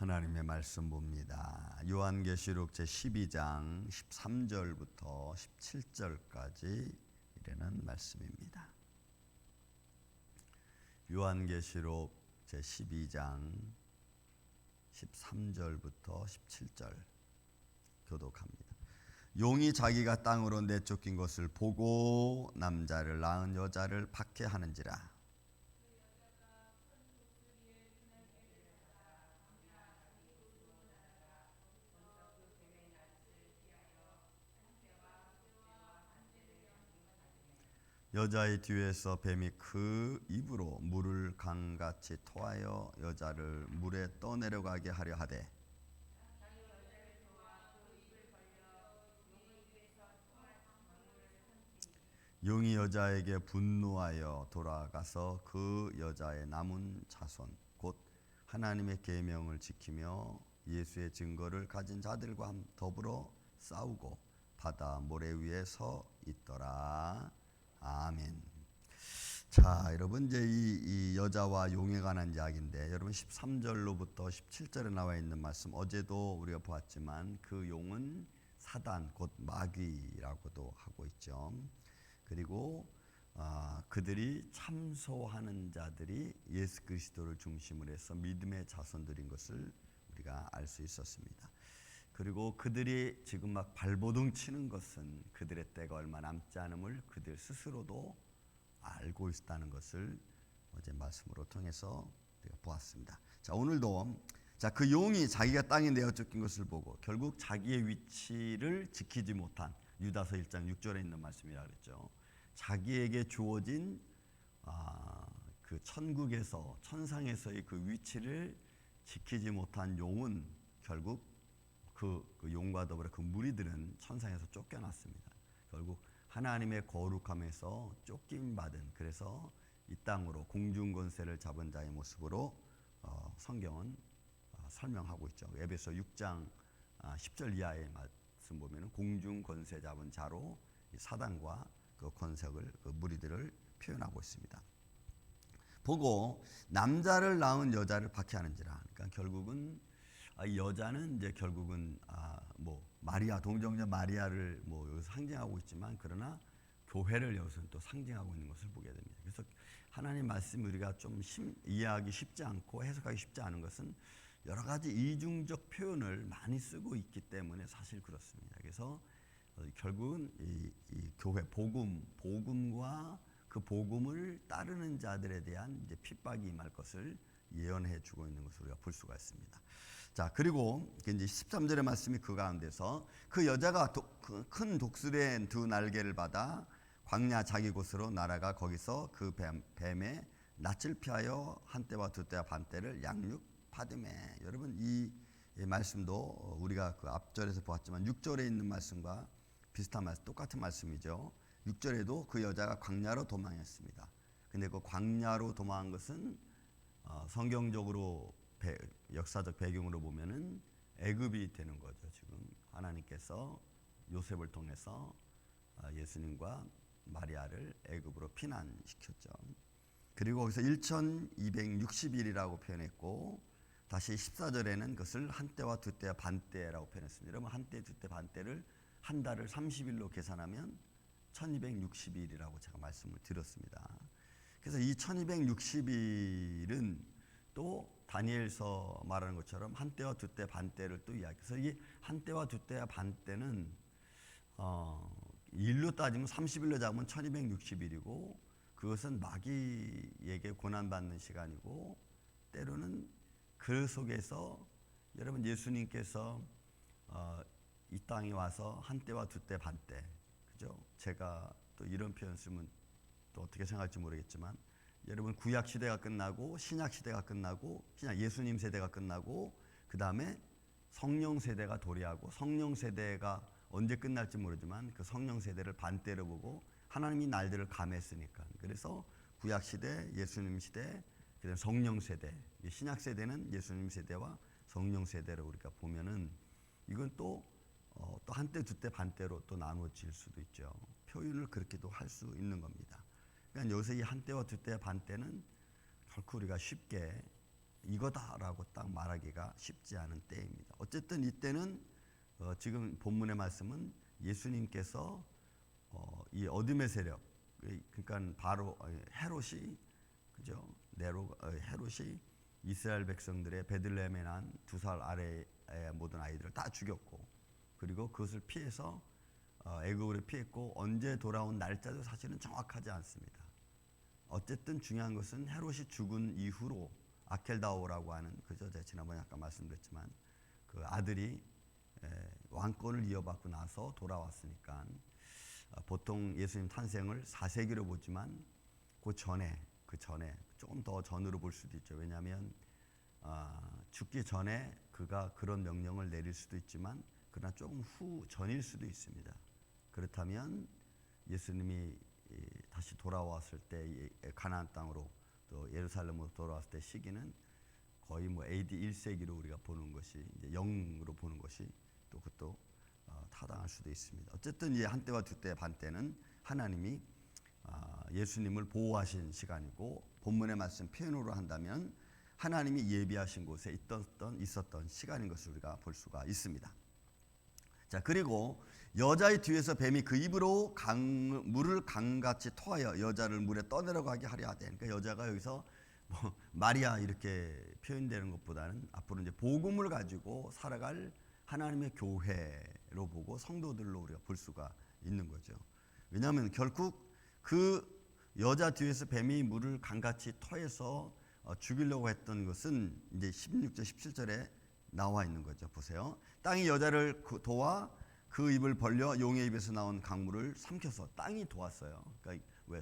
하나님의 말씀 봅니다. 요한계시록 제12장 13절부터 17절까지 이르는 말씀입니다. 요한계시록 제12장 13절부터 17절 교독합니다. 용이 자기가 땅으로 내쫓긴 것을 보고 남자를 낳은 여자를 박해하는지라. 여자의 뒤에서 뱀이 그 입으로 물을 강같이 토하여 여자를 물에 떠내려가게 하려 하되 용이 여자에게 분노하여 돌아가서 그 여자의 남은 자손 곧 하나님의 계명을 지키며 예수의 증거를 가진 자들과 더불어 싸우고 바다 모래 위에 서 있더라. 아멘. 자, 여러분 이제 이 여자와 용에 관한 이야기인데 여러분 13절로부터 17절에 나와 있는 말씀 어제도 우리가 보았지만 그 용은 사단 곧 마귀라고도 하고 있죠. 그리고 그들이 참소하는 자들이 예수 그리스도를 중심으로 해서 믿음의 자손들인 것을 우리가 알 수 있었습니다. 그리고 그들이 지금 막 발버둥 치는 것은 그들의 때가 얼마 남지 않음을 그들 스스로도 알고 있다는 것을 어제 말씀으로 통해서 우리가 보았습니다. 자, 오늘도 그 용이 자기가 땅에 내어 쫓긴 것을 보고 결국 자기의 위치를 지키지 못한 유다서 1장 6절에 있는 말씀이라 그랬죠. 자기에게 주어진 그 천국에서 천상에서의 그 위치를 지키지 못한 용은 결국 그 용과 더불어 그 무리들은 천상에서 쫓겨났습니다. 결국 하나님의 거룩함에서 쫓김받은 그래서 이 땅으로 공중 권세를 잡은 자의 모습으로 성경은 설명하고 있죠. 에베소 6장 10절 이하의 말씀 보면 공중 권세 잡은 자로 사단과 그 권세를 그 무리들을 표현하고 있습니다. 보고 남자를 낳은 여자를 박해하는지라. 그러니까 결국은 이 여자는 이제 결국은 마리아 동정자 마리아를 여기서 상징하고 있지만 그러나 교회를 여기서 또 상징하고 있는 것을 보게 됩니다. 그래서 하나님 말씀 우리가 좀 이해하기 쉽지 않고 해석하기 쉽지 않은 것은 여러 가지 이중적 표현을 많이 쓰고 있기 때문에 사실 그렇습니다. 그래서 결국은 이 교회 복음과 그 복음을 따르는 자들에 대한 이제 핍박이 임할 것을 예언해 주고 있는 것을 우리가 볼 수가 있습니다. 자, 그리고 이제 13절의 말씀이 그 가운데서 그 여자가 큰 독수리의 두 날개를 받아 광야 자기 곳으로 날아가 거기서 그 뱀의 낯을 피하여 한때와 두때와 반때를 양육받으매. 여러분 이 말씀도 우리가 그 앞절에서 보았지만 6절에 있는 말씀과 비슷한 말씀, 똑같은 말씀이죠. 6절에도 그 여자가 광야로 도망했습니다. 근데 그 광야로 도망한 것은 성경적으로 역사적 배경으로 보면은 애굽이 되는 거죠. 지금 하나님께서 요셉을 통해서 예수님과 마리아를 애굽으로 피난시켰죠. 그리고 거기서 1260일이라고 표현했고 다시 14절에는 그것을 한때와 두때와 반때라고 표현했습니다. 여러분 한때, 두때, 반때를 한 달을 30일로 계산하면 1260일이라고 제가 말씀을 드렸습니다. 그래서 이 1260일은 또 다니엘서 말하는 것처럼 한때와 두때 반때를 또 이야기해서 이 한때와 두때와 반때는 일로 따지면 30일로 잡으면 1260일이고 그것은 마귀에게 고난받는 시간이고 때로는 그 속에서 여러분 예수님께서 이 땅에 와서 한때와 두때 반때 그죠? 제가 또 이런 표현 쓰면 또 어떻게 생각할지 모르겠지만 여러분 구약 시대가 끝나고 신약 시대가 끝나고 예수님 세대가 끝나고 그 다음에 성령 세대가 도래하고 성령 세대가 언제 끝날지 모르지만 그 성령 세대를 반때로 보고 하나님이 날들을 감했으니까 그래서 구약 시대, 예수님 시대, 그다음 성령 세대, 신약 세대는 예수님 세대와 성령 세대로 우리가 보면은 이건 또 한때 두때 반때로 또 나누어질 수도 있죠. 표현을 그렇게도 할 수 있는 겁니다. 그러니까 여기서 이 한때와 두때 반때는 결코 우리가 쉽게 이거다라고 딱 말하기가 쉽지 않은 때입니다. 어쨌든 이때는 지금 본문의 말씀은 예수님께서 이 어둠의 세력, 그러니까 바로 헤롯이, 그죠? 헤롯이 이스라엘 백성들의 베들레헴에 난 2살 아래의 모든 아이들을 다 죽였고, 그리고 그것을 피해서 애굽으로 피했고, 언제 돌아온 날짜도 사실은 정확하지 않습니다. 어쨌든 중요한 것은 헤롯이 죽은 이후로 아켈다오라고 하는, 그죠? 제가 지난번에 아까 말씀드렸지만 그 아들이 왕권을 이어받고 나서 돌아왔으니까 보통 예수님 탄생을 4세기로 보지만 그 전에 조금 더 전으로 볼 수도 있죠. 왜냐하면 죽기 전에 그가 그런 명령을 내릴 수도 있지만 그러나 조금 후 전일 수도 있습니다. 그렇다면 예수님이 다시 돌아왔을 때 가나안 땅으로 또 예루살렘으로 돌아왔을 때 시기는 거의 뭐 AD 1세기로 우리가 보는 것이, 이제 0으로 보는 것이 또 그것도 타당할 수도 있습니다. 어쨌든 이 한때와 두때 반때는 하나님이 예수님을 보호하신 시간이고, 본문의 말씀 표현으로 한다면 하나님이 예비하신 곳에 있었던 시간인 것을 우리가 볼 수가 있습니다. 자, 그리고 여자의 뒤에서 뱀이 그 입으로 물을 강같이 토하여 여자를 물에 떠내려가게 하려 하되, 그러니까 여자가 여기서 뭐 마리아 이렇게 표현되는 것보다는 앞으로 이제 복음을 가지고 살아갈 하나님의 교회로 보고 성도들로 우리가 볼 수가 있는 거죠. 왜냐하면 결국 그 여자 뒤에서 뱀이 물을 강같이 토해서 죽이려고 했던 것은 이제 16절 17절에 나와 있는 거죠. 보세요. 땅이 여자를 도와 그 입을 벌려 용의 입에서 나온 강물을 삼켜서, 땅이 도왔어요. 그러니까 왜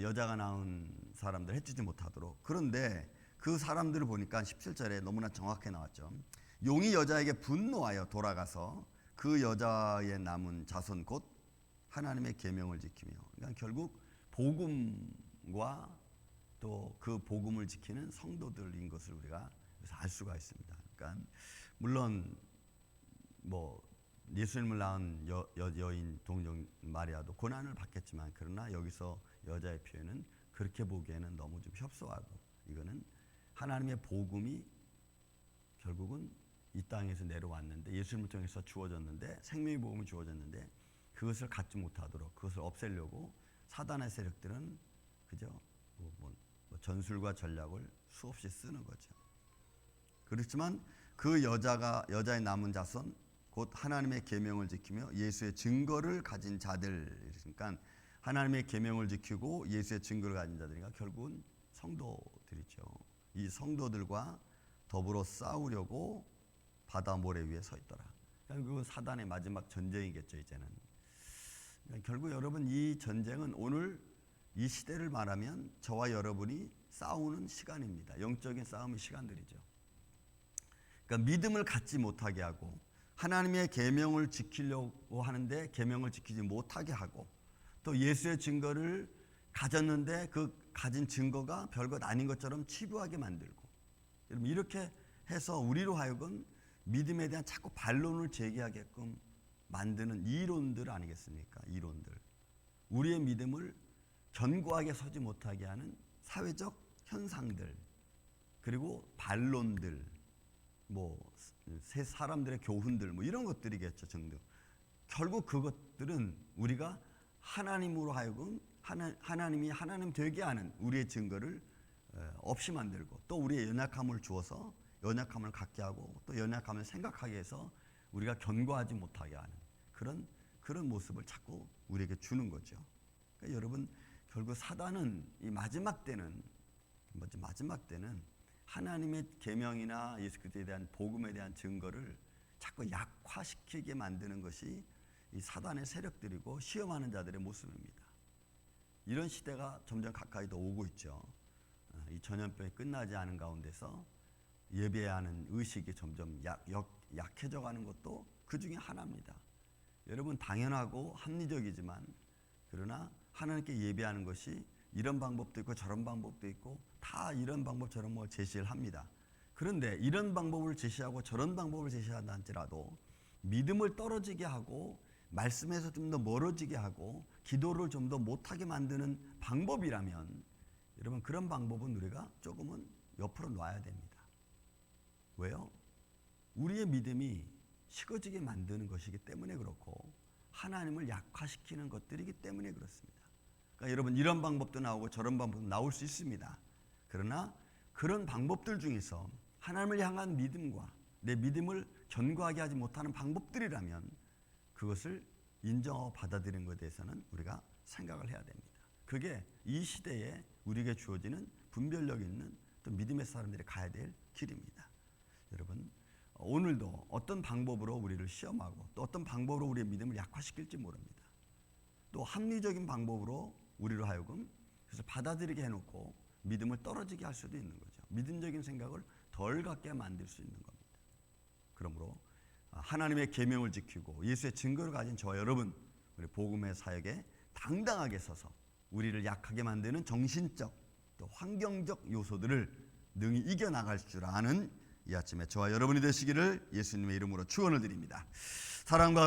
여자가 낳은 사람들 해주지 못하도록. 그런데 그 사람들을 보니까 17절에 너무나 정확하게 나왔죠. 용이 여자에게 분노하여 돌아가서 그 여자의 남은 자손 곧 하나님의 계명을 지키며, 그러니까 결국 복음과 또 그 복음을 지키는 성도들인 것을 우리가 알 수가 있습니다. 그러니까 물론 뭐 예수님을 낳은 여인 동정 마리아도 고난을 받겠지만, 그러나 여기서 여자의 표현은 그렇게 보기에는 너무 좀 협소하고, 이거는 하나님의 복음이 결국은 이 땅에서 내려왔는데, 예수님을 통해서 주어졌는데, 생명의 복음이 주어졌는데 그것을 갖지 못하도록, 그것을 없애려고 사단의 세력들은 그죠? 뭐 전술과 전략을 수없이 쓰는 거죠. 그렇지만 그 여자의 남은 자손 곧 하나님의 계명을 지키며 예수의 증거를 가진 자들, 그러니까 하나님의 계명을 지키고 예수의 증거를 가진 자들이니까 결국은 성도들이죠. 이 성도들과 더불어 싸우려고 바다 모래 위에 서 있더라. 그건 사단의 마지막 전쟁이겠죠, 이제는. 결국 여러분, 이 전쟁은 오늘 이 시대를 말하면 저와 여러분이 싸우는 시간입니다. 영적인 싸움의 시간들이죠. 그러니까 믿음을 갖지 못하게 하고, 하나님의 계명을 지키려고 하는데 계명을 지키지 못하게 하고, 또 예수의 증거를 가졌는데 그 가진 증거가 별것 아닌 것처럼 치부하게 만들고, 여러분 이렇게 해서 우리로 하여금 믿음에 대한 자꾸 반론을 제기하게끔 만드는 이론들 아니겠습니까? 이론들. 우리의 믿음을 견고하게 서지 못하게 하는 사회적 현상들, 그리고 반론들, 뭐 사람들의 교훈들, 뭐 이런 것들이겠죠. 정도. 결국 그것들은 우리가 하나님으로 하여금 하나님이 하나님 되게 하는 우리의 증거를 없이 만들고, 또 우리의 연약함을 주어서 연약함을 갖게 하고, 또 연약함을 생각하게 해서 우리가 견고하지 못하게 하는 그런 모습을 자꾸 우리에게 주는 거죠. 그러니까 여러분, 결국 사단은 이 마지막 때는 하나님의 계명이나 예수 그리스도에 대한 복음에 대한 증거를 자꾸 약화시키게 만드는 것이 이 사단의 세력들이고 시험하는 자들의 모습입니다. 이런 시대가 점점 가까이 더 오고 있죠. 이 전염병이 끝나지 않은 가운데서 예배하는 의식이 점점 약해져 가는 것도 그 중에 하나입니다. 여러분, 당연하고 합리적이지만, 그러나 하나님께 예배하는 것이 이런 방법도 있고 저런 방법도 있고 다 이런 방법 저런 걸 제시를 합니다. 그런데 이런 방법을 제시하고 저런 방법을 제시한다 할지라도 믿음을 떨어지게 하고 말씀에서 좀 더 멀어지게 하고 기도를 좀 더 못하게 만드는 방법이라면, 여러분 그런 방법은 우리가 조금은 옆으로 놔야 됩니다. 왜요? 우리의 믿음이 식어지게 만드는 것이기 때문에 그렇고 하나님을 약화시키는 것들이기 때문에 그렇습니다. 그러니까 여러분 이런 방법도 나오고 저런 방법도 나올 수 있습니다. 그러나 그런 방법들 중에서 하나님을 향한 믿음과 내 믿음을 견고하게 하지 못하는 방법들이라면 그것을 인정하고 받아들이는 것에 대해서는 우리가 생각을 해야 됩니다. 그게 이 시대에 우리에게 주어지는 분별력 있는 또 믿음의 사람들이 가야 될 길입니다. 여러분 오늘도 어떤 방법으로 우리를 시험하고 또 어떤 방법으로 우리의 믿음을 약화시킬지 모릅니다. 또 합리적인 방법으로 우리로 하여금 그래서 받아들이게 해놓고 믿음을 떨어지게 할 수도 있는 거죠. 믿음적인 생각을 덜 갖게 만들 수 있는 겁니다. 그러므로 하나님의 계명을 지키고 예수의 증거를 가진 저와 여러분 우리 복음의 사역에 당당하게 서서 우리를 약하게 만드는 정신적 또 환경적 요소들을 능히 이겨나갈 줄 아는 이 아침에 저와 여러분이 되시기를 예수님의 이름으로 축원을 드립니다. 사랑과